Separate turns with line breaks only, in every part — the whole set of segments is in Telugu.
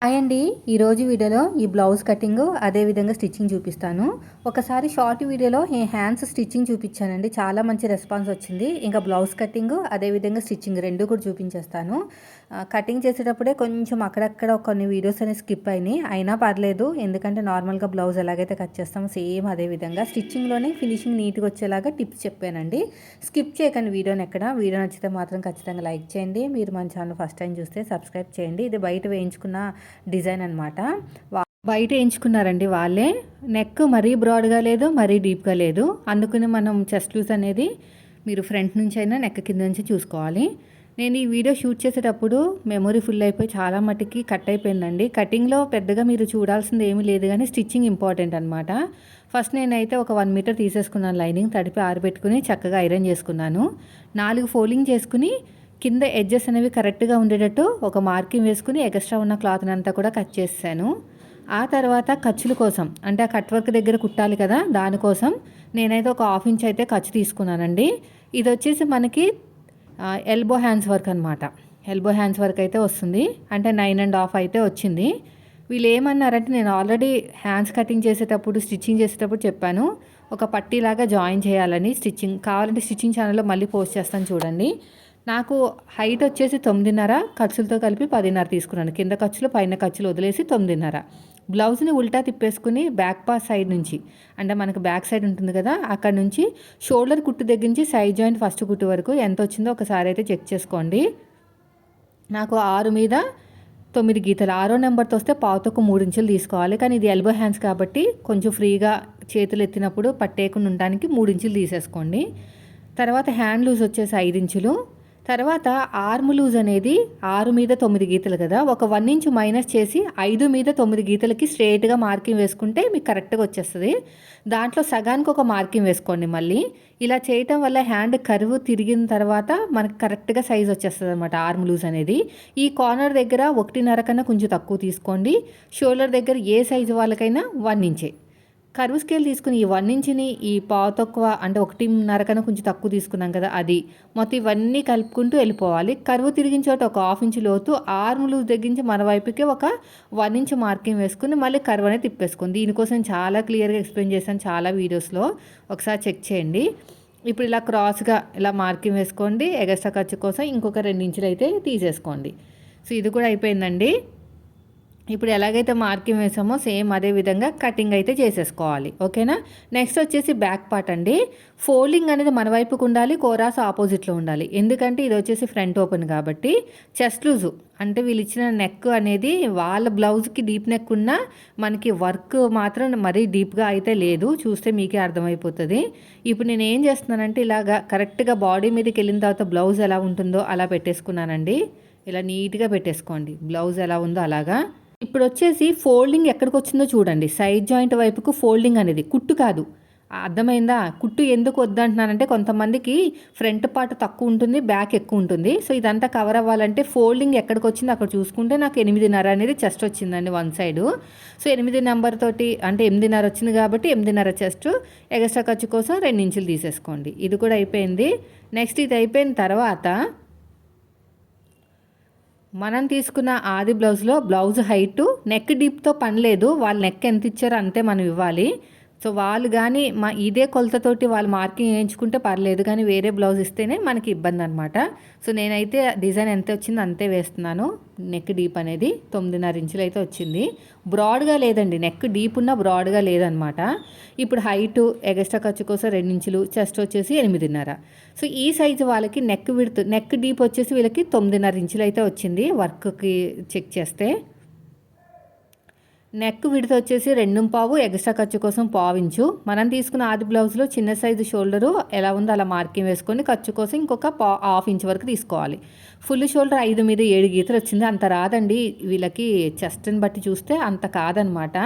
హాయ్ అండి. ఈరోజు వీడియోలో ఈ బ్లౌజ్ కటింగ్ అదేవిధంగా స్టిచ్చింగ్ చూపిస్తాను. ఒకసారి షార్ట్ వీడియోలో ఈ హ్యాండ్స్ స్టిచ్చింగ్ చూపించానండి. చాలా మంచి రెస్పాన్స్ వచ్చింది. ఇంకా బ్లౌజ్ కటింగ్ అదేవిధంగా స్టిచ్చింగ్ రెండు కూడా చూపించేస్తాను. కటింగ్ చేసేటప్పుడే కొంచెం అక్కడక్కడ కొన్ని వీడియోస్ అనేవి స్కిప్ అయినాయి. అయినా పర్లేదు, ఎందుకంటే నార్మల్గా బ్లౌజ్ ఎలాగైతే కట్ చేస్తామో సేమ్ అదేవిధంగా స్టిచ్చింగ్లోనే ఫినిషింగ్ నీట్గా వచ్చేలాగా టిప్స్ చెప్పానండి. స్కిప్ చేయకండి వీడియోని ఎక్కడ. వీడియో నచ్చితే మాత్రం ఖచ్చితంగా లైక్ చేయండి. మీరు మన ఛానల్ ఫస్ట్ టైం చూస్తే సబ్స్క్రైబ్ చేయండి. ఇది బయట వేయించుకున్న డిజైన్ అనమాట. బయట ఎంచుకున్నారండి వాళ్ళే. నెక్ మరీ బ్రాడ్గా లేదు, మరీ డీప్గా లేదు. అందుకని మనం చెస్ట్ లూజ్ అనేది మీరు ఫ్రంట్ నుంచి అయినా నెక్ కింద నుంచి చూసుకోవాలి. నేను ఈ వీడియో షూట్ చేసేటప్పుడు మెమొరీ ఫుల్ అయిపోయి చాలా మటుకి కట్ అయిపోయిందండి. కటింగ్లో పెద్దగా మీరు చూడాల్సింది ఏమీ లేదు, కానీ స్టిచ్చింగ్ ఇంపార్టెంట్ అనమాట. ఫస్ట్ నేనైతే ఒక 1 మీటర్ తీసేసుకున్నాను. లైనింగ్ తడిపి ఆరబెట్టుకుని చక్కగా ఐరన్ చేసుకున్నాను. 4 ఫోల్డింగ్ చేసుకుని కింద ఎడ్జెస్ అనేవి కరెక్ట్గా ఉండేటట్టు ఒక మార్కింగ్ వేసుకుని ఎక్స్ట్రా ఉన్న క్లాత్ని అంతా కూడా కట్ చేసాను. ఆ తర్వాత ఖర్చుల కోసం, అంటే ఆ కట్ వర్క్ దగ్గర కుట్టాలి కదా, దానికోసం నేనైతే ఒక 1/2 ఇంచ్ అయితే ఖర్చు తీసుకున్నానండి. ఇది వచ్చేసి మనకి ఎల్బో హ్యాండ్స్ వర్క్ అనమాట. ఎల్బో హ్యాండ్స్ వర్క్ అయితే వస్తుంది, అంటే 9.5 అయితే వచ్చింది. వీళ్ళు ఏమన్నారంటే, నేను ఆల్రెడీ హ్యాండ్స్ కటింగ్ చేసేటప్పుడు స్టిచ్చింగ్ చేసేటప్పుడు చెప్పాను, ఒక పట్టీలాగా జాయిన్ చేయాలని. స్టిచ్చింగ్ కావాలంటే స్టిచ్చింగ్ ఛానల్లో మళ్ళీ పోస్ట్ చేస్తాను చూడండి. నాకు హైట్ వచ్చేసి 9.5, ఖర్చులతో కలిపి 10.5 తీసుకున్నాను. కింద ఖర్చులు పైన ఖర్చులు వదిలేసి 9.5. బ్లౌజ్ని ఉల్టా తిప్పేసుకుని బ్యాక్ పార్ట్ సైడ్ నుంచి, అంటే మనకు బ్యాక్ సైడ్ ఉంటుంది కదా, అక్కడ నుంచి షోల్డర్ కుట్టు దగ్గర నుంచి సైడ్ జాయింట్ ఫస్ట్ కుట్టు వరకు ఎంత వచ్చిందో ఒకసారి అయితే చెక్ చేసుకోండి. నాకు 6 మీద 9 గీతలు, 6వ నెంబర్తో వస్తే పావుతొక్క 3 ఇంచులు తీసుకోవాలి. కానీ ఇది ఎల్బో హ్యాండ్స్ కాబట్టి కొంచెం ఫ్రీగా చేతులు ఎత్తినప్పుడు పట్టేయకుండా ఉండడానికి 3 ఇంచులు తీసేసుకోండి. తర్వాత హ్యాండ్ లూజ్ వచ్చేసి 5 ఇంచులు. తర్వాత ఆర్మ్ లూజ్ అనేది 6 మీద 9 గీతలు కదా, ఒక 1 ఇంచ్ మైనస్ చేసి 5 మీద 9 గీతలకి స్ట్రేట్గా మార్కింగ్ వేసుకుంటే మీకు కరెక్ట్గా వచ్చేస్తుంది. దాంట్లో సగానికి ఒక మార్కింగ్ వేసుకోండి. మళ్ళీ ఇలా చేయటం వల్ల హ్యాండ్ కర్వ్ తిరిగిన తర్వాత మనకు కరెక్ట్గా సైజ్ వచ్చేస్తుంది అనమాట ఆర్మ్ లూజ్ అనేది. ఈ కార్నర్ దగ్గర 1.5 కన్నా కొంచెం తక్కువ తీసుకోండి. షోల్డర్ దగ్గర ఏ సైజు వాళ్ళకైనా 1 ఇంచే. కర్వ్ స్కేల్ తీసుకుని ఈ 1 ఇంచుని ఈ పావు తక్కువ, అంటే 1.5 కన్నా కొంచెం తక్కువ తీసుకున్నాం కదా, అది మొత్తం ఇవన్నీ కలుపుకుంటూ వెళ్ళిపోవాలి. కర్వ్ తిరిగిన చోట ఒక 1/2 ఇంచు లోతు, ఆర్మ్ లూజ్ తగ్గించి మన వైపుకి ఒక 1 ఇంచ్ మార్కింగ్ వేసుకుని మళ్ళీ కర్వ్ అనేది తిప్పేసుకుంది. దీనికోసం చాలా క్లియర్గా ఎక్స్ప్లెయిన్ చేశాను చాలా వీడియోస్లో, ఒకసారి చెక్ చేయండి. ఇప్పుడు ఇలా క్రాస్గా ఇలా మార్కింగ్ వేసుకోండి. ఎగస్ట్రా ఖర్చు కోసం ఇంకొక 2 ఇంచులు అయితే తీసేసుకోండి. సో ఇది కూడా అయిపోయిందండి. ఇప్పుడు ఎలాగైతే మార్కింగ్ వేసామో సేమ్ అదే విధంగా కటింగ్ అయితే చేసేసుకోవాలి. ఓకేనా. నెక్స్ట్ వచ్చేసి బ్యాక్ పార్ట్ అండి. ఫోల్డింగ్ అనేది మన వైపుకు ఉండాలి, కోరాస్ ఆపోజిట్లో ఉండాలి. ఎందుకంటే ఇది వచ్చేసి ఫ్రంట్ ఓపెన్ కాబట్టి. చెస్ట్ లూజు అంటే వీళ్ళు ఇచ్చిన నెక్ అనేది వాళ్ళ బ్లౌజ్కి డీప్ నెక్ ఉన్న, మనకి వర్క్ మాత్రం మరీ డీప్గా అయితే లేదు, చూస్తే మీకే అర్థమైపోతుంది. ఇప్పుడు నేను ఏం చేస్తున్నానంటే, ఇలాగా కరెక్ట్గా బాడీ మీదకి వెళ్ళిన తర్వాత బ్లౌజ్ ఎలా ఉంటుందో అలా పెట్టేసుకున్నానండి. ఇలా నీట్గా పెట్టేసుకోండి, బ్లౌజ్ ఎలా ఉందో అలాగా. ఇప్పుడు వచ్చేసి ఫోల్డింగ్ ఎక్కడికి వచ్చిందో చూడండి. సైడ్ జాయింట్ వైపుకు ఫోల్డింగ్ అనేది, కుట్టు కాదు. అర్థమైందా? కుట్టు ఎందుకు వద్దంటున్నానంటే, కొంతమందికి ఫ్రంట్ పార్ట్ తక్కువ ఉంటుంది, బ్యాక్ ఎక్కువ ఉంటుంది. సో ఇదంతా కవర్ అవ్వాలంటే ఫోల్డింగ్ ఎక్కడికి వచ్చిందో అక్కడ చూసుకుంటే నాకు 8.5 అనేది చెస్ట్ వచ్చిందండి వన్ సైడు. సో 8 నెంబర్ తోటి, అంటే 8.5 వచ్చింది కాబట్టి 8.5 చెస్ట్. ఎక్స్ట్రా ఖర్చు కోసం 2 ఇంచులు తీసేసుకోండి. ఇది కూడా అయిపోయింది. నెక్స్ట్ ఇది అయిపోయిన తర్వాత మనం తీసుకున్న ఆది బ్లౌజ్లో బ్లౌజ్ హైటు నెక్ డీప్తో పని లేదు. వాళ్ళు నెక్ ఎంత ఇచ్చారో అంతే మనం ఇవ్వాలి. సో వాళ్ళు కానీ ఇదే కొలతతోటి వాళ్ళు మార్కింగ్ వేయించుకుంటే పర్లేదు, కానీ వేరే బ్లౌజ్ ఇస్తేనే మనకి ఇబ్బంది అనమాట. సో నేనైతే డిజైన్ ఎంత వచ్చిందో అంతే వేస్తున్నాను. నెక్ డీప్ అనేది 9.5 ఇంచులు అయితే వచ్చింది. బ్రాడ్గా లేదండి, నెక్ డీప్ ఉన్న బ్రాడ్గా లేదనమాట. ఇప్పుడు హైటు ఎక్స్ట్రా ఖర్చు కోసం 2 ఇంచులు, చెస్ట్ వచ్చేసి 8.5. సో ఈ సైజు వాళ్ళకి నెక్ విడ్త్, నెక్ డీప్ వచ్చేసి వీళ్ళకి 9.5 ఇంచులు అయితే వచ్చింది వర్క్కి చెక్ చేస్తే. నెక్ విడత వచ్చేసి 2.5, ఎక్స్ట్రా ఖర్చు కోసం 1/2 ఇంచు. మనం తీసుకున్న ఆది బ్లౌజ్లో చిన్న సైజు షోల్డరు ఎలా ఉందో అలా మార్కింగ్ వేసుకొని ఖర్చు కోసం ఇంకొక 1/2 ఇంచ్ వరకు తీసుకోవాలి. ఫుల్ షోల్డర్ 5 మీద 7 గీతలు వచ్చింది. అంత రాదండి వీళ్ళకి, చెస్ట్ని బట్టి చూస్తే అంత కాదనమాట.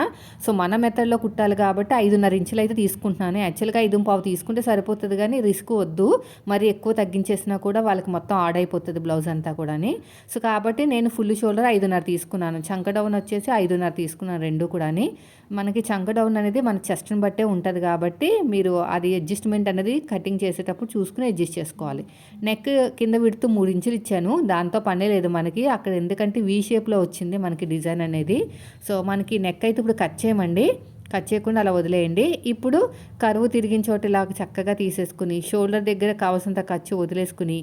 సో మన మెథడ్లో కుట్టాలి కాబట్టి 5.5 ఇంచులు అయితే తీసుకుంటున్నాను. యాక్చువల్గా 5.5 తీసుకుంటే సరిపోతుంది, కానీ రిస్క్ వద్దు, మరి ఎక్కువ తగ్గించేసినా కూడా వాళ్ళకి మొత్తం ఆడైపోతుంది బ్లౌజ్ అంతా కూడా. సో కాబట్టి నేను ఫుల్ షోల్డర్ 5.5 తీసుకున్నాను. చంక డౌన్ వచ్చేసి 5.5 తీసుకున్నాను రెండు కూడాని. మనకి చంక డౌన్ అనేది మన చెస్ట్ని బట్టే ఉంటుంది కాబట్టి మీరు అది అడ్జస్ట్మెంట్ అనేది కటింగ్ చేసేటప్పుడు చూసుకుని అడ్జస్ట్ చేసుకోవాలి. నెక్ కింద విడుతూ 3 ఇంచులు ఇచ్చాను, దాంతో పనే లేదు మనకి అక్కడ, ఎందుకంటే వీ షేప్లో వచ్చింది మనకి డిజైన్ అనేది. సో మనకి నెక్ అయితే ఇప్పుడు కట్ చేయమండి, కట్ చేయకుండా అలా వదిలేయండి. ఇప్పుడు కరువు తిరిగిన చోట ఇలా చక్కగా తీసేసుకుని షోల్డర్ దగ్గర కావాల్సినంత ఖర్చు వదిలేసుకుని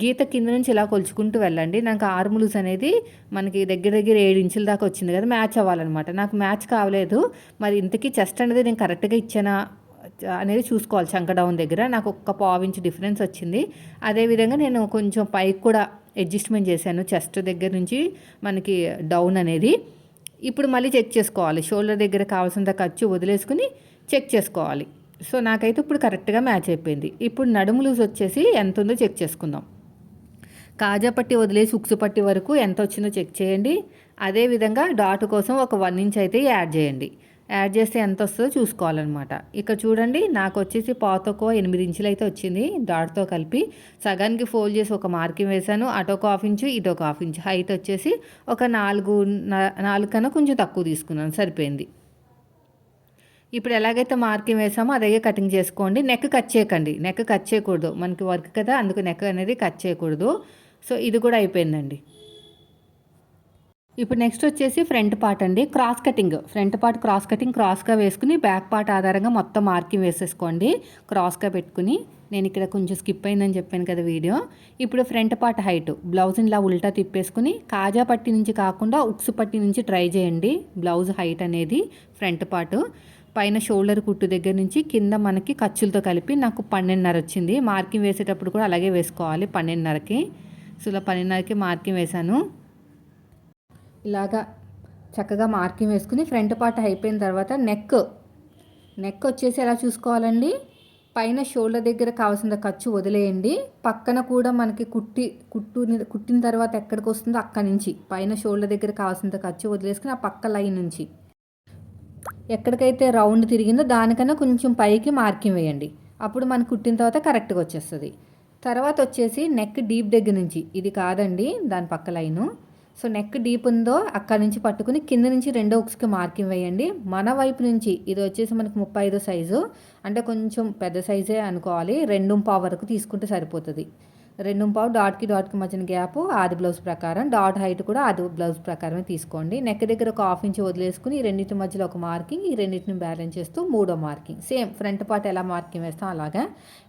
గీత కింద నుంచి ఇలా కొలుచుకుంటూ వెళ్ళండి. నాకు ఆర్మ్ లూజ్ అనేది మనకి దగ్గర దగ్గర 7 ఇంచుల దాకా వచ్చింది కదా, మ్యాచ్ అవ్వాలన్నమాట. నాకు మ్యాచ్ కావలేదు. మరి ఇంతకీ చెస్ట్ అనేది నేను కరెక్ట్గా ఇచ్చానా అనేది చూసుకోవాలి. చంక డౌన్ దగ్గర నాకు ఒక్క 1/4 ఇంచ్ డిఫరెన్స్ వచ్చింది. అదేవిధంగా నేను కొంచెం పైకి కూడా అడ్జస్ట్మెంట్ చేశాను చెస్ట్ దగ్గర నుంచి మనకి డౌన్ అనేది. ఇప్పుడు మళ్ళీ చెక్ చేసుకోవాలి, షోల్డర్ దగ్గర కావాల్సినంత ఖర్చు వదిలేసుకుని చెక్ చేసుకోవాలి. సో నాకైతే ఇప్పుడు కరెక్ట్గా మ్యాచ్ అయిపోయింది. ఇప్పుడు నడుము లూజ్ వచ్చేసి ఎంత ఉందో చెక్ చేసుకుందాం. కాజా పట్టి వదిలేసి ఉక్సు పట్టి వరకు ఎంత వచ్చిందో చెక్ చేయండి. అదేవిధంగా డాట్ కోసం ఒక 1 ఇంచ్ అయితే యాడ్ చేయండి. యాడ్ చేస్తే ఎంత వస్తుందో చూసుకోవాలన్నమాట. ఇక్కడ చూడండి, నాకు వచ్చేసి పాతొక 8 ఇంచులు అయితే వచ్చింది డాట్తో కలిపి. సగానికి ఫోల్డ్ చేసి ఒక మార్కింగ్ వేసాను. అటొక 1/2 ఇంచు ఇటొక 1/2 ఇంచు. హైట్ వచ్చేసి ఒక 4 కన్నా కొంచెం తక్కువ తీసుకున్నాను, సరిపోయింది. ఇప్పుడు ఎలాగైతే మార్కింగ్ వేసామో అదే కటింగ్ చేసుకోండి. నెక్ కట్ చేయకండి, నెక్ కట్ చేయకూడదు, మనకి వర్క్ కదా, అందుకు నెక్ అనేది కట్ చేయకూడదు. సో ఇది కూడా అయిపోయిందండి. ఇప్పుడు నెక్స్ట్ వచ్చేసి ఫ్రంట్ పార్ట్ అండి, cross cutting. Front part cross cutting క్రాస్గా వేసుకుని బ్యాక్ పార్ట్ ఆధారంగా మొత్తం మార్కింగ్ వేసేసుకోండి క్రాస్గా పెట్టుకుని. నేను ఇక్కడ కొంచెం స్కిప్ అయిందని చెప్పాను కదా వీడియో. ఇప్పుడు ఫ్రంట్ పార్ట్ హైట్ బ్లౌజ్ని ఇలా ఉల్టా తిప్పేసుకుని కాజా పట్టి నుంచి కాకుండా ఉక్సు పట్టి నుంచి ట్రై చేయండి బ్లౌజ్ హైట్ అనేది. ఫ్రంట్ పార్ట్ పైన షోల్డర్ కుట్టు దగ్గర నుంచి కింద మనకి ఖర్చులతో కలిపి నాకు 12.5 వచ్చింది. మార్కింగ్ వేసేటప్పుడు కూడా అలాగే వేసుకోవాలి 12.5కి. సో ఇలా 12.5కి మార్కింగ్ వేశాను. ఇలాగా చక్కగా మార్కింగ్ వేసుకుని ఫ్రంట్ పార్ట్ అయిపోయిన తర్వాత నెక్ వచ్చేసి ఎలా చూసుకోవాలండి, పైన షోల్డర్ దగ్గర కావాల్సిన ఖర్చు వదిలేయండి. పక్కన కూడా మనకి కుట్టిన తర్వాత ఎక్కడికి వస్తుందో అక్కడి నుంచి పైన షోల్డర్ దగ్గర కావాల్సినంత ఖర్చు వదిలేసుకుని ఆ పక్క లైన్ నుంచి ఎక్కడికైతే రౌండ్ తిరిగిందో దానికన్నా కొంచెం పైకి మార్కింగ్ వేయండి. అప్పుడు మనకు కుట్టిన తర్వాత కరెక్ట్గా వచ్చేస్తుంది. తర్వాత వచ్చేసి నెక్ డీప్ దగ్గర నుంచి, ఇది కాదండి దాని పక్క లైను. సో నెక్ డీప్ ఉందో అక్కడ నుంచి పట్టుకుని కింద నుంచి రెండో ఉక్స్కి మార్కింగ్ వేయండి. మన వైపు నుంచి ఇది వచ్చేసి మనకు 35 సైజు, అంటే కొంచెం పెద్ద సైజే అనుకోవాలి. 2.5 వరకు తీసుకుంటే సరిపోతుంది. 2.5 డాట్కి మధ్యన గ్యాప్ ఆది బ్లౌజ్ ప్రకారం, డాట్ హైట్ కూడా ఆది బ్లౌజ్ ప్రకారమే తీసుకోండి. నెక్ దగ్గర ఒక 1/2 ఇంచ్ వదిలేసుకుని ఈ రెండింటి మధ్యలో ఒక మార్కింగ్, ఈ రెండింటిని బ్యాలెన్స్ చేస్తూ 3వ మార్కింగ్. సేమ్ ఫ్రంట్ పార్ట్ ఎలా మార్కింగ్ వేస్తాం అలాగా.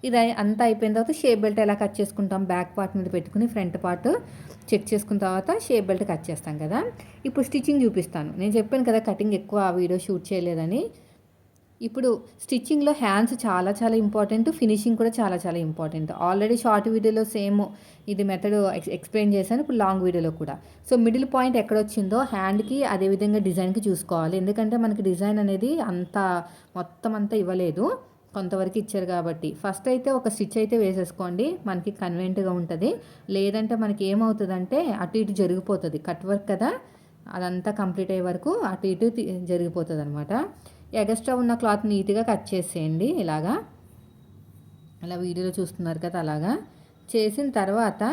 ఇది అంతా అయిపోయిన తర్వాత షేప్ బెల్ట్ ఎలా కట్ చేసుకుంటాం, బ్యాక్ పార్ట్ మీద పెట్టుకుని ఫ్రంట్ పార్ట్ చెక్ చేసుకున్న తర్వాత షేప్ బెల్ట్ కట్ చేస్తాం కదా. ఇప్పుడు స్టిచ్చింగ్ చూపిస్తాను. నేను చెప్పాను కదా కటింగ్ ఎక్కువ వీడియో షూట్ చేయలేదని. ఇప్పుడు స్టిచ్చింగ్లో హ్యాండ్స్ చాలా చాలా ఇంపార్టెంట్, ఫినిషింగ్ కూడా చాలా చాలా ఇంపార్టెంట్. ఆల్రెడీ షార్ట్ వీడియోలో సేమ్ ఇది మెథడ్ ఎక్స్ప్లెయిన్ చేశాను, ఇప్పుడు లాంగ్ వీడియోలో కూడా. సో మిడిల్ పాయింట్ ఎక్కడొచ్చిందో హ్యాండ్కి అదేవిధంగా డిజైన్కి చూసుకోవాలి. ఎందుకంటే మనకి డిజైన్ అనేది మొత్తం అంతా ఇవ్వలేదు, కొంతవరకు ఇచ్చారు కాబట్టి. ఫస్ట్ అయితే ఒక స్టిచ్ అయితే వేసేసుకోండి, మనకి కన్వీనియంట్గా ఉంటుంది. లేదంటే మనకి ఏమవుతుందంటే అటు ఇటు జరిగిపోతుంది, కట్ వర్క్ కదా, అదంతా కంప్లీట్ అయ్యే వరకు అటు ఇటు జరిగిపోతుంది అనమాట. ఎగస్ట్రా ఉన్న క్లాత్ నీట్గా కట్ చేసేయండి. ఇలా వీడియోలో చూస్తున్నారు కదా, అలాగా చేసిన తర్వాత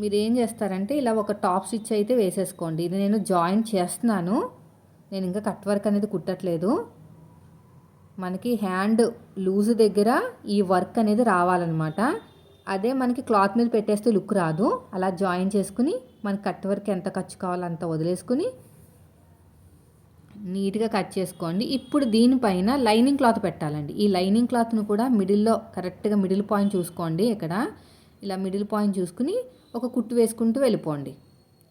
మీరు ఏం చేస్తారంటే ఇలా ఒక టాప్ స్టిచ్ అయితే వేసేసుకోండి. ఇది నేను జాయింట్ చేస్తున్నాను, నేను ఇంకా కట్ వర్క్ అనేది కుట్టట్లేదు. మనకి హ్యాండ్ లూజ్ దగ్గర ఈ వర్క్ అనేది రావాలన్నమాట. అదే మనకి క్లాత్ మీద పెట్టేస్తే లుక్ రాదు. అలా జాయిన్ చేసుకుని మనకి కట్ వర్క్ ఎంత ఖర్చు కావాలో అంత వదిలేసుకుని నీట్గా కట్ చేసుకోండి. ఇప్పుడు దీనిపైన లైనింగ్ క్లాత్ పెట్టాలండి. ఈ లైనింగ్ క్లాత్ను కూడా మిడిల్లో కరెక్ట్గా మిడిల్ పాయింట్ చూసుకోండి. ఇక్కడ ఇలా మిడిల్ పాయింట్ చూసుకుని ఒక కుట్టు వేసుకుంటూ వెళ్ళిపోండి.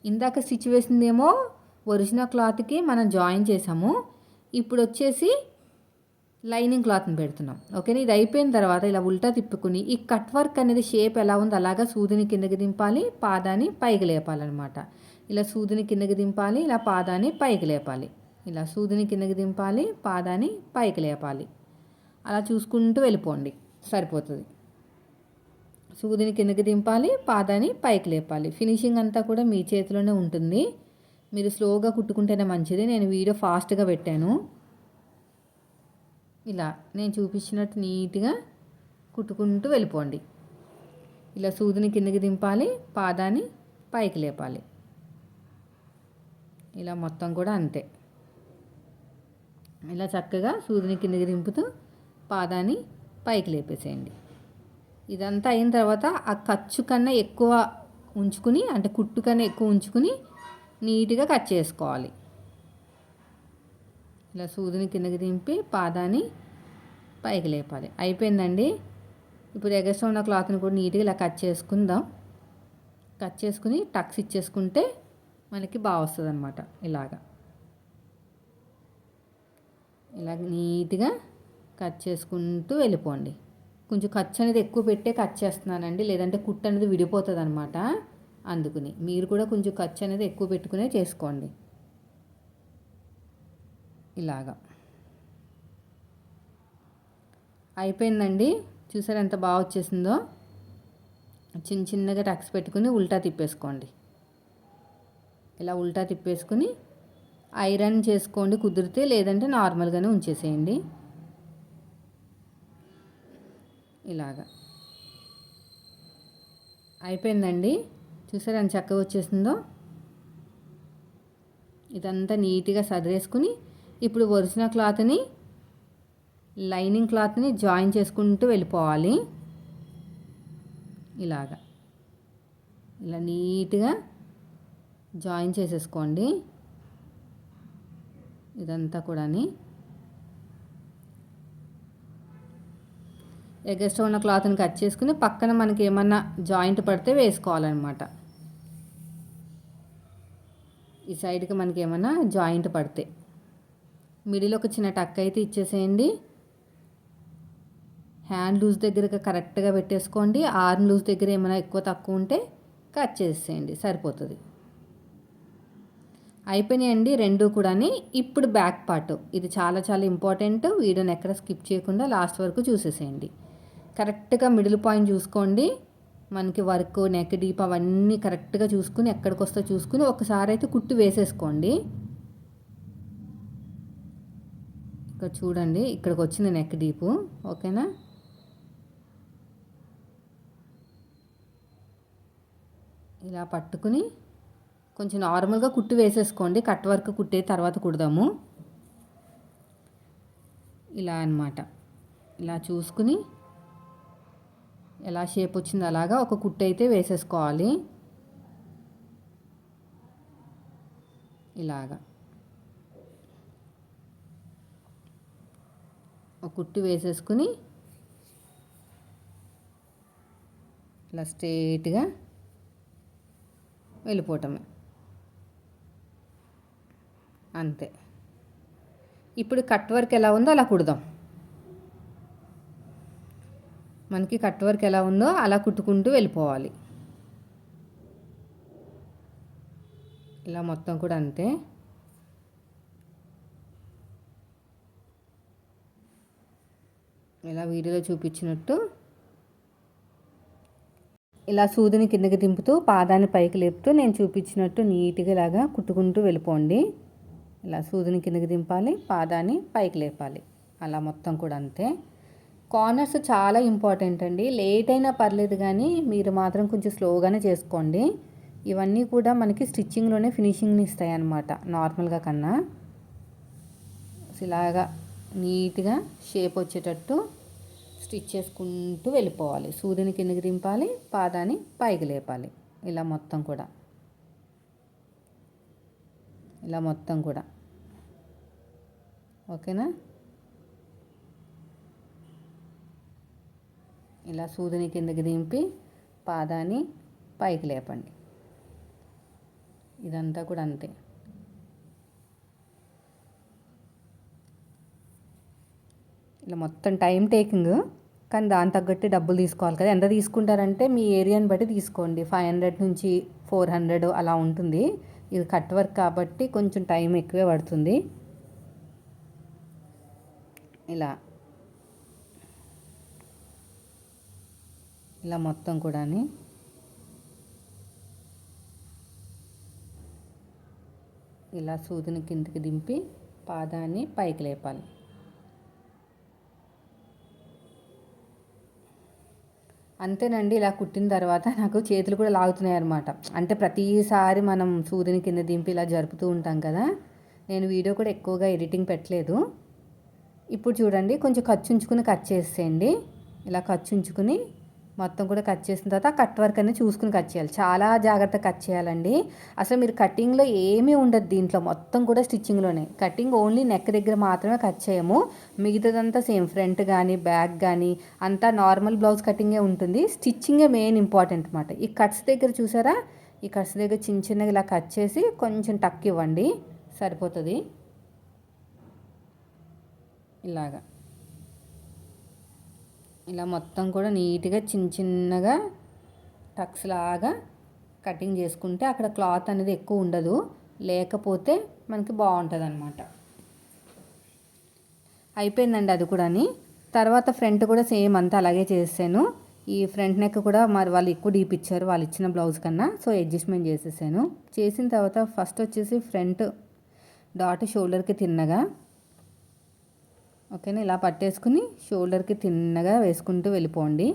ఇందాక స్టిచ్ వేసిందేమో ఒరిజినల్ క్లాత్కి మనం జాయిన్ చేసాము, ఇప్పుడు వచ్చేసి లైనింగ్ క్లాత్ని పెడుతున్నాం. ఓకేనా, ఇది అయిపోయిన తర్వాత ఇలా ఉల్టా తిప్పుకుని ఈ కట్ వర్క్ అనేది షేప్ ఎలా ఉంది అలాగా సూదిని కిందకి దింపాలి, పాదాన్ని పైకి లేపాలన్నమాట. ఇలా సూదిని కిందకి దింపాలి, ఇలా పాదాన్ని పైకి లేపాలి. ఇలా సూదిని కిందకి దింపాలి, పాదాన్ని పైకి లేపాలి. అలా చూసుకుంటూ వెళ్ళిపోండి, సరిపోతుంది. సూదిని కిందకి దింపాలి, పాదాన్ని పైకి లేపాలి. ఫినిషింగ్ అంతా కూడా మీ చేతిలోనే ఉంటుంది. మీరు స్లోగా కుట్టుకుంటేనే మంచిది. నేను వీడియో ఫాస్ట్గా పెట్టాను. ఇలా నేను చూపించినట్టు నీట్గా కుట్టుకుంటూ వెళ్ళిపోండి. ఇలా సూదిని కిందకి దింపాలి, పాదాన్ని పైకి లేపాలి. ఇలా మొత్తం కూడా అంతే. ఇలా చక్కగా సూదిని కిందకి దింపుతూ పాదాన్ని పైకి లేపేసేయండి. ఇదంతా అయిన తర్వాత ఆ ఖర్చు కన్నా ఎక్కువ ఉంచుకుని, అంటే కుట్టు కన్నా ఎక్కువ ఉంచుకుని నీట్గా కట్ చేసుకోవాలి. ఇలా సూదిని కిందకి దింపి పాదాన్ని పైకి లేపాలి. అయిపోయిందండి. ఇప్పుడు ఎగస్ట్రా ఉన్న క్లాత్ని కూడా నీట్గా ఇలా కట్ చేసుకుందాం. కట్ చేసుకుని టక్స్ ఇచ్చేసుకుంటే మనకి బాగా వస్తుంది అనమాట. ఇలా నీట్గా కట్ చేసుకుంటూ వెళ్ళిపోండి. కొంచెం ఖర్చు అనేది ఎక్కువ పెట్టే కట్ చేస్తున్నానండి, లేదంటే కుట్టు అనేది విడిపోతుంది అనమాట. అందుకని మీరు కూడా కొంచెం ఖర్చు అనేది ఎక్కువ పెట్టుకునే చేసుకోండి. ఇలాగా అయిపోయిందండి. చూసారు ఎంత బాగా వచ్చేసిందో. చిన్న చిన్నగా టక్స్ పెట్టుకుని ఉల్టా తిప్పేసుకోండి. ఇలా ఉల్టా తిప్పేసుకుని ఐరన్ చేసుకోండి కుదిరితే, లేదంటే నార్మల్గానే ఉంచేసేయండి. ఇలాగా అయిపోయిందండి. చూసారు ఎంత చక్కగా వచ్చేసిందో. ఇదంతా నీట్గా సదిరేసుకుని ఇప్పుడు ఒరిజినల్ క్లాత్ని లైనింగ్ క్లాత్ని జాయిన్ చేసుకుంటూ వెళ్ళిపోవాలి. ఇలా నీట్గా జాయిన్ చేసేసుకోండి ఇదంతా కూడా. ఎగస్ట్రా ఉన్న క్లాత్ని కట్ చేసుకుని పక్కన మనకి ఏమన్నా జాయింట్ పడితే వేసుకోవాలన్నమాట. ఈ సైడ్కి మనకి ఏమన్నా జాయింట్ పడితే మిడిల్ ఒక చిన్న టక్ అయితే ఇచ్చేసేయండి. హ్యాండ్ లూజ్ దగ్గర కరెక్ట్గా పెట్టేసుకోండి. ఆర్మ్ లూజ్ దగ్గర ఏమైనా ఎక్కువ తక్కువ ఉంటే కట్ చేసేయండి, సరిపోతుంది. అయిపోయినాయండి రెండు కూడా. ఇప్పుడు బ్యాక్ పార్ట్, ఇది చాలా చాలా ఇంపార్టెంట్. వీడియోని ఎక్కడ స్కిప్ చేయకుండా లాస్ట్ వరకు చూసేసేయండి. కరెక్ట్గా మిడిల్ పాయింట్ చూసుకోండి. మనకి వర్క్, నెక్ డీప్ అవన్నీ కరెక్ట్గా చూసుకుని ఎక్కడికి వస్తో చూసుకుని ఒకసారి అయితే కుట్టు వేసేసుకోండి. ఇక్కడ చూడండి, ఇక్కడికి వచ్చింది నెక్ డీపు. ఓకేనా? ఇలా పట్టుకుని కొంచెం నార్మల్గా కుట్టు వేసేసుకోండి. కట్ వర్క్ కుట్టే తర్వాత కుడదాము. ఇలా అన్నమాట. ఇలా చూసుకుని ఎలా షేప్ వచ్చింది అలాగా ఒక కుట్టు అయితే వేసేసుకోవాలి. ఇలాగా ఒక కుట్టు వేసేసుకుని ఇలా స్ట్రేట్గా వెళ్ళిపోవటమే, అంతే. ఇప్పుడు కట్ వర్క్ ఎలా ఉందో అలా కుడదాం. మనకి కట్ వర్క్ ఎలా ఉందో అలా కుట్టుకుంటూ వెళ్ళిపోవాలి. ఇలా మొత్తం కూడా అంతే. ఇలా వీడియోలో చూపించినట్టు ఇలా సూదిని కిందకి దింపుతూ పాదాన్ని పైకి లేపుతూ నేను చూపించినట్టు నీట్గా ఇలాగా కుట్టుకుంటూ వెళ్ళిపోండి. ఇలా సూదిని కిందకి దింపాలి, పాదాన్ని పైకి లేపాలి. అలా మొత్తం కూడా అంతే. కార్నర్స్ చాలా ఇంపార్టెంట్ అండి. లేట్ అయినా పర్లేదు కానీ మీరు మాత్రం కొంచెం స్లోగానే చేసుకోండి. ఇవన్నీ కూడా మనకి స్టిచ్చింగ్లోనే ఫినిషింగ్ని ఇస్తాయి అన్నమాట, నార్మల్గా కన్నా. ఇలాగా నీట్గా షేప్ వచ్చేటట్టు స్టిచ్ చేసుకుంటూ వెళ్ళిపోవాలి. సూదిని కిందకి దింపాలి, పాదాన్ని పైకి లేపాలి. ఇలా మొత్తం కూడా, ఇలా మొత్తం కూడా. ఓకేనా? ఇలా సూదిని కిందకి దింపి పాదాన్ని పైకి లేపండి. ఇదంతా కూడా అంతే. ఇలా మొత్తం టైం టేకింగ్, కానీ దాని తగ్గట్టు డబ్బులు తీసుకోవాలి కదా. ఎంత తీసుకుంటారంటే మీ ఏరియాని బట్టి తీసుకోండి. 500 నుంచి 400 అలా ఉంటుంది. ఇది కట్ వర్క్ కాబట్టి కొంచెం టైం ఎక్కువే పడుతుంది. ఇలా మొత్తం కూడా ఇలా సూదిని కిందకి దింపి పాదాన్ని పైకి లేపాలి. అంతేనండి. ఇలా కుట్టిన తర్వాత నాకు చేతులు కూడా లాగుతున్నాయి అన్నమాట. అంటే ప్రతిసారి మనం సూదిని కింద దింపి ఇలా జరుపుతూ ఉంటాం కదా. నేను వీడియో కూడా ఎక్కువగా ఎడిటింగ్ పెట్టలేదు. ఇప్పుడు చూడండి కొంచెం ఖర్చు ఉంచుకుని కట్ చేసేయండి. ఇలా ఖర్చు ఉంచుకుని మొత్తం కూడా కట్ చేసిన తర్వాత కట్ వర్క్ అనేది చూసుకుని కట్ చేయాలి. చాలా జాగ్రత్తగా కట్ చేయాలండి. అసలు మీరు కటింగ్లో ఏమీ ఉండదు దీంట్లో, మొత్తం కూడా స్టిచ్చింగ్లోనే. కటింగ్ ఓన్లీ నెక్ దగ్గర మాత్రమే కట్ చేయము, మిగతాదంతా సేమ్ ఫ్రంట్ కానీ బ్యాక్ కానీ అంతా నార్మల్ బ్లౌజ్ కటింగే ఉంటుంది. స్టిచ్చింగే మెయిన్ ఇంపార్టెంట్ అనమాట. ఈ కట్స్ దగ్గర చూసారా, ఈ కట్స్ దగ్గర చిన్న చిన్నగా ఇలా కట్ చేసి కొంచెం టక్ ఇవ్వండి, సరిపోతుంది. ఇలాగా ఇలా మొత్తం కూడా నీట్గా చిన్న చిన్నగా టక్స్ లాగా కటింగ్ చేసుకుంటే అక్కడ క్లాత్ అనేది ఎక్కువ ఉండదు, లేకపోతే మనకి బాగుంటుంది అనమాట. అయిపోయిందండి అది కూడాని. తర్వాత ఫ్రంట్ కూడా సేమ్ అంతా అలాగే చేసాను. ఈ ఫ్రంట్ నెక్ కూడా మరి వాళ్ళు ఎక్కువ డీప్ ఇచ్చారు వాళ్ళు ఇచ్చిన బ్లౌజ్ కన్నా, సో అడ్జస్ట్మెంట్ చేసేసాను. చేసిన తర్వాత ఫస్ట్ వచ్చేసి ఫ్రంట్ డాట్ షోల్డర్కి తిన్నగా, ఓకేనా, ఇలా పట్టేసుకుని షోల్డర్కి తిన్నగా వేసుకుంటూ వెళ్ళిపోండి.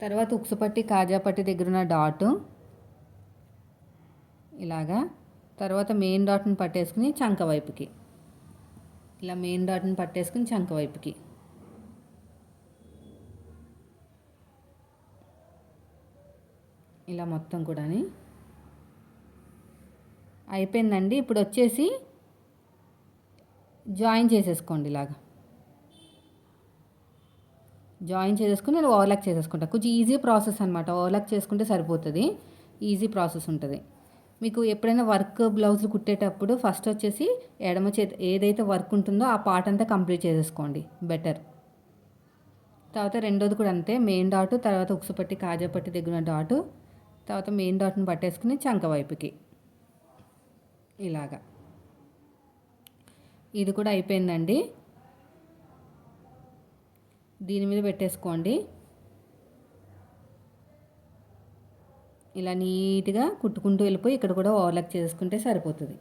తర్వాత ఉక్సు పట్టి కాజా పట్టి దగ్గర ఉన్న డాట్ ఇలాగా, తర్వాత మెయిన్ డాట్ని పట్టేసుకుని చంక వైపుకి, ఇలా మెయిన్ డాట్ని పట్టేసుకుని చంక వైపుకి ఇలా మొత్తం కూడాని అయిపోయిందండి. ఇప్పుడు వచ్చేసి జాయిన్ చేసేసుకోండి. ఇలాగా జాయిన్ చేసేసుకుని నేను ఓవర్లాక్ చేసేసుకుంటా. కొంచెం ఈజీ ప్రాసెస్ అనమాట, ఓవర్లాక్ చేసుకుంటే సరిపోతుంది, ఈజీ ప్రాసెస్ ఉంటుంది. మీకు ఎప్పుడైనా వర్క్ బ్లౌజులు కుట్టేటప్పుడు ఫస్ట్ వచ్చేసి ఎడమ చేతి ఏదైతే వర్క్ ఉంటుందో ఆ పార్ట్ అంతా కంప్లీట్ చేసేసుకోండి, బెటర్. తర్వాత రెండోది కూడా అంతే, మెయిన్ డాట్, తర్వాత ఉక్సు పట్టి కాజా పట్టి దగ్గర డాట్, తర్వాత మెయిన్ డాట్ని పట్టేసుకుని చంక వైపుకి ఇలాగా. ఇది కూడా అయిపోయిందండి. దీని మీద పెట్టేసుకోండి. ఇలా నీట్గా కుట్టుకుంటూ వెళ్ళిపోయి ఇక్కడ కూడా ఓవర్లాక్ చేసుకుంటే సరిపోతుంది.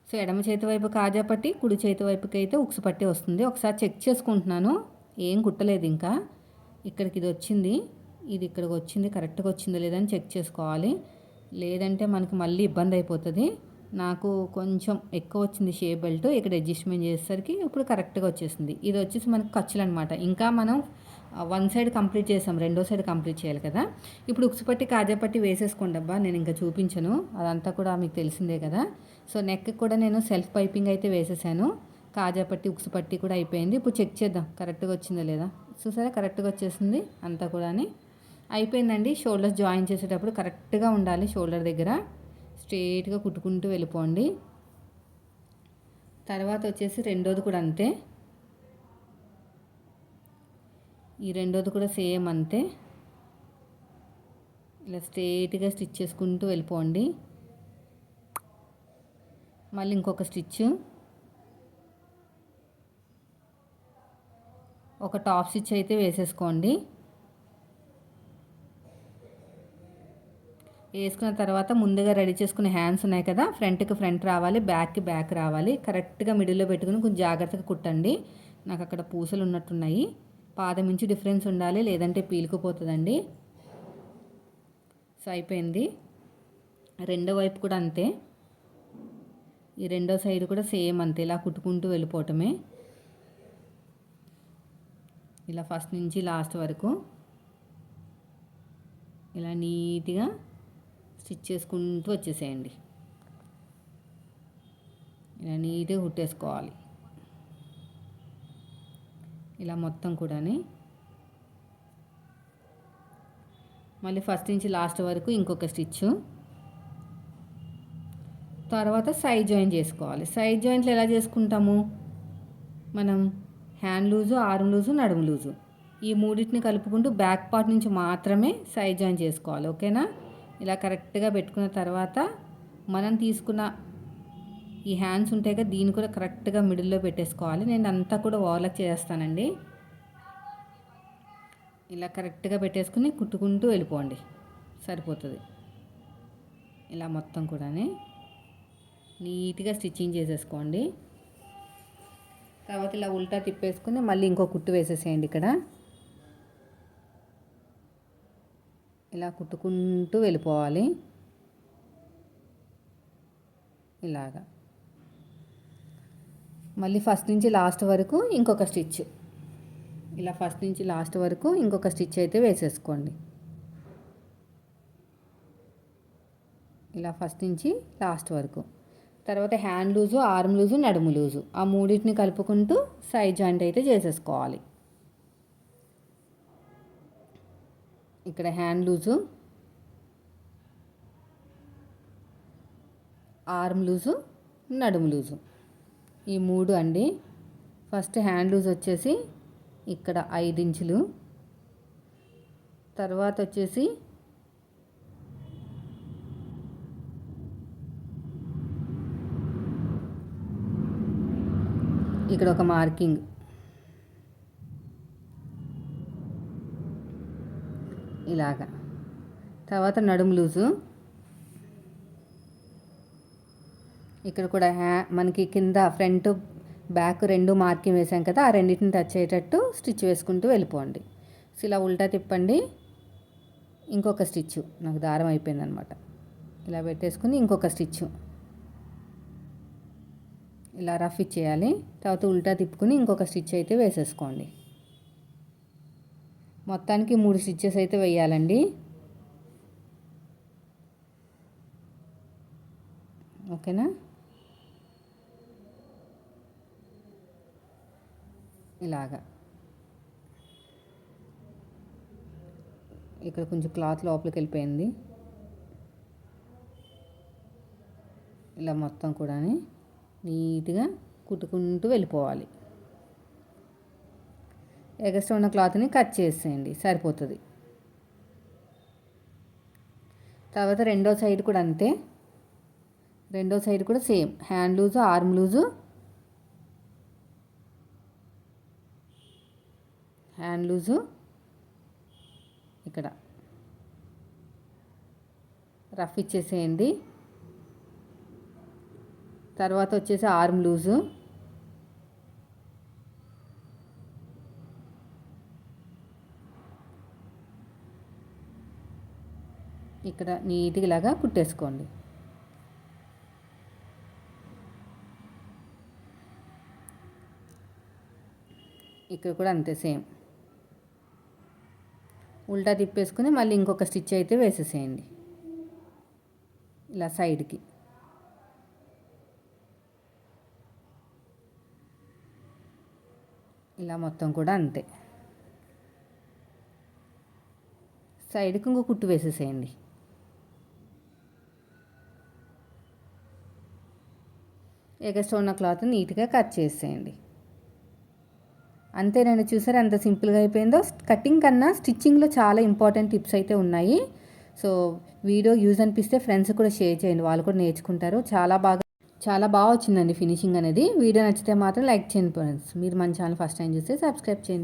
సో ఎడమ చేతి వైపు కాజా పట్టి, కుడి చేతి వైపుకి అయితే ఉక్సు పట్టి వస్తుంది. ఒకసారి చెక్ చేసుకుంటున్నాను, ఏం కుట్టలేదు ఇంకా. ఇక్కడికి ఇది వచ్చింది, ఇది ఇక్కడికి వచ్చింది, కరెక్ట్గా వచ్చిందో లేదని చెక్ చేసుకోవాలి, లేదంటే మనకి మళ్ళీ ఇబ్బంది అయిపోతుంది. నాకు కొంచెం ఎక్కువ వచ్చింది షేప్ బెల్ట్, ఇక్కడ అడ్జస్ట్మెంట్ చేసేసరికి ఇప్పుడు కరెక్ట్గా వచ్చేసింది. ఇది వచ్చేసి మనకి ఖర్చులు అనమాట. ఇంకా మనం వన్ సైడ్ కంప్లీట్ చేసాం, రెండో సైడ్ కంప్లీట్ చేయాలి కదా. ఇప్పుడు ఉక్సు పట్టి కాజా పట్టి వేసేసుకోండి అబ్బా, నేను ఇంకా చూపించను, అదంతా కూడా మీకు తెలిసిందే కదా. సో నెక్ కూడా నేను సెల్ఫ్ పైపింగ్ అయితే వేసేసాను, కాజా పట్టి ఉక్సు పట్టి కూడా అయిపోయింది. ఇప్పుడు చెక్ చేద్దాం కరెక్ట్గా వచ్చిందా లేదా. చూసారా కరెక్ట్గా వచ్చేసింది అంతా కూడా అయిపోయిందండి. షోల్డర్స్ జాయిన్ చేసేటప్పుడు కరెక్ట్గా ఉండాలి, షోల్డర్ దగ్గర స్ట్రేట్గా కుట్టుకుంటూ వెళ్ళిపోండి. తర్వాత వచ్చేసి రెండోది కూడా అంతే, ఈ రెండోది కూడా సేమ్ అంతే, ఇలా స్ట్రేట్గా స్టిచ్ చేసుకుంటూ వెళ్ళిపోండి. మళ్ళీ ఇంకొక స్టిచ్, ఒక టాప్ స్టిచ్ అయితే వేసేసుకోండి. వేసుకున్న తర్వాత ముందుగా రెడీ చేసుకునే హ్యాండ్స్ ఉన్నాయి కదా, ఫ్రంట్కి ఫ్రంట్ రావాలి, బ్యాక్కి బ్యాక్ రావాలి, కరెక్ట్గా మిడిల్లో పెట్టుకుని కొంచెం జాగ్రత్తగా కుట్టండి. నాకు అక్కడ పూసలు ఉన్నట్టున్నాయి, పాదం ఇంచు డిఫరెన్స్ ఉండాలి, లేదంటే పీలుకుపోతుందండి. సో అయిపోయింది. రెండో వైపు కూడా అంతే, ఈ రెండో సైడ్ కూడా సేమ్ అంతే, ఇలా కుట్టుకుంటూ వెళ్ళిపోవటమే, ఇలా ఫస్ట్ నుంచి లాస్ట్ వరకు ఇలా నీట్గా స్టిచ్ చేసుకుంటూ వచ్చేసేయండి. ఇలా నీట్గా కుట్టేసుకోవాలి, ఇలా మొత్తం కూడా. మళ్ళీ ఫస్ట్ నుంచి లాస్ట్ వరకు ఇంకొక స్టిచ్, తర్వాత సైడ్ జాయిన్ చేసుకోవాలి. సైడ్ జాయింట్లు ఎలా చేసుకుంటాము మనం, హ్యాండ్ లూజు, ఆర్మ్ లూజు, నడుము లూజు, ఈ మూడింటిని కలుపుకుంటూ బ్యాక్ పార్ట్ నుంచి మాత్రమే సైడ్ జాయిన్ చేసుకోవాలి, ఓకేనా. ఇలా కరెక్ట్గా పెట్టుకున్న తర్వాత మనం తీసుకున్న ఈ హ్యాండ్స్ ఉంటాయి కదా, దీన్ని కూడా కరెక్ట్గా మిడిల్లో పెట్టేసుకోవాలి. నేను అంతా కూడా ఓవర్లాక్ చేస్తానండి. ఇలా కరెక్ట్గా పెట్టేసుకుని కుట్టుకుంటూ వెళ్ళిపోండి, సరిపోతుంది. ఇలా మొత్తం కూడా నీట్గా స్టిచ్చింగ్ చేసేసుకోండి. తర్వాత ఇలా ఉల్టా తిప్పేసుకుని మళ్ళీ ఇంకో కుట్టు వేసేసేయండి. ఇక్కడ ఇలా కుట్టుకుంటూ వెళ్ళిపోవాలి, ఇలాగా. మళ్ళీ ఫస్ట్ నుంచి లాస్ట్ వరకు ఇంకొక స్టిచ్, ఇలా ఫస్ట్ నుంచి లాస్ట్ వరకు ఇంకొక స్టిచ్ అయితే వేసేసుకోండి. ఇలా ఫస్ట్ నుంచి లాస్ట్ వరకు. తర్వాత హ్యాండ్ లూజు, ఆర్మ్ లూజు, నడుము లూజు ఆ మూడింటిని కలుపుకుంటూ సైడ్ జాయింట్ అయితే చేసేసుకోవాలి. ఇక్కడ హ్యాండ్ లూజు, ఆర్మ్ లూజు, నడుము లూజు ఈ 3 అండి. ఫస్ట్ హ్యాండ్ లూజ్ వచ్చేసి ఇక్కడ 5 ఇంచులు, తర్వాత వచ్చేసి ఇక్కడ ఒక మార్కింగ్, ఇలాగా. తర్వాత నడుము లూజు, ఇక్కడ కూడా మనకి కింద ఫ్రంట్ బ్యాక్ 2 మార్కింగ్ వేసాం కదా, ఆ రెండింటిని టచ్ అయ్యేటట్టు స్టిచ్ వేసుకుంటూ వెళ్ళిపోండి. సో ఇలా ఉల్టా తిప్పండి, ఇంకొక స్టిచ్, నాకు దారం అయిపోయిందనమాట, ఇలా పెట్టేసుకుని ఇంకొక స్టిచ్ ఇలా రఫ్ ఇచ్చేయాలి. తర్వాత ఉల్టా తిప్పుకుని ఇంకొక స్టిచ్ అయితే వేసేసుకోండి. మొత్తానికి 3 స్టిచ్చెస్ అయితే వేయాలండి. ఓకేనా? ఇలాగా ఇక్కడ కొంచెం క్లాత్ లోపలికి వెళ్ళిపోయింది. ఇలా మొత్తం కూడా నీట్గా కుట్టుకుంటూ వెళ్ళిపోవాలి. ఎగస్ట్రా ఉన్న క్లాత్ని కట్ చేసేయండి, సరిపోతుంది. తర్వాత రెండో సైడ్ కూడా అంతే. రెండో సైడ్ కూడా same hand loose, arm loose, hand loose, ఇక్కడ రఫ్ ఇచ్చేసేయండి. తర్వాత వచ్చేసి ఆర్మ్ లూజు, ఇక్కడ నీట్గా ఇలాగా కుట్టేసుకోండి. ఇక్కడ కూడా అంతే సేమ్. ఉల్టా తిప్పేసుకుని మళ్ళీ ఇంకొక స్టిచ్ అయితే వేసేసేయండి ఇలా సైడ్కి. ఇలా మొత్తం కూడా అంతే. సైడ్కి ఇంకో కుట్టు వేసేసేయండి. ఎగస్ట్రా ఉన్న క్లాత్ నీట్గా కట్ చేసేయండి. అంతేనండి, చూసారా ఎంత సింపుల్గా అయిపోయిందో. కటింగ్ కన్నా స్టిచ్చింగ్లో చాలా ఇంపార్టెంట్ టిప్స్ అయితే ఉన్నాయి. సో వీడియో యూజ్ అనిపిస్తే ఫ్రెండ్స్ కూడా షేర్ చేయండి, వాళ్ళు కూడా నేర్చుకుంటారు. చాలా బాగా వచ్చిందండి ఫినిషింగ్ అనేది. వీడియో నచ్చితే మాత్రం లైక్ చేయండి ఫ్రెండ్స్. మీరు మన ఛానల్ ఫస్ట్ టైం చూస్తే సబ్స్క్రైబ్ చేయండి.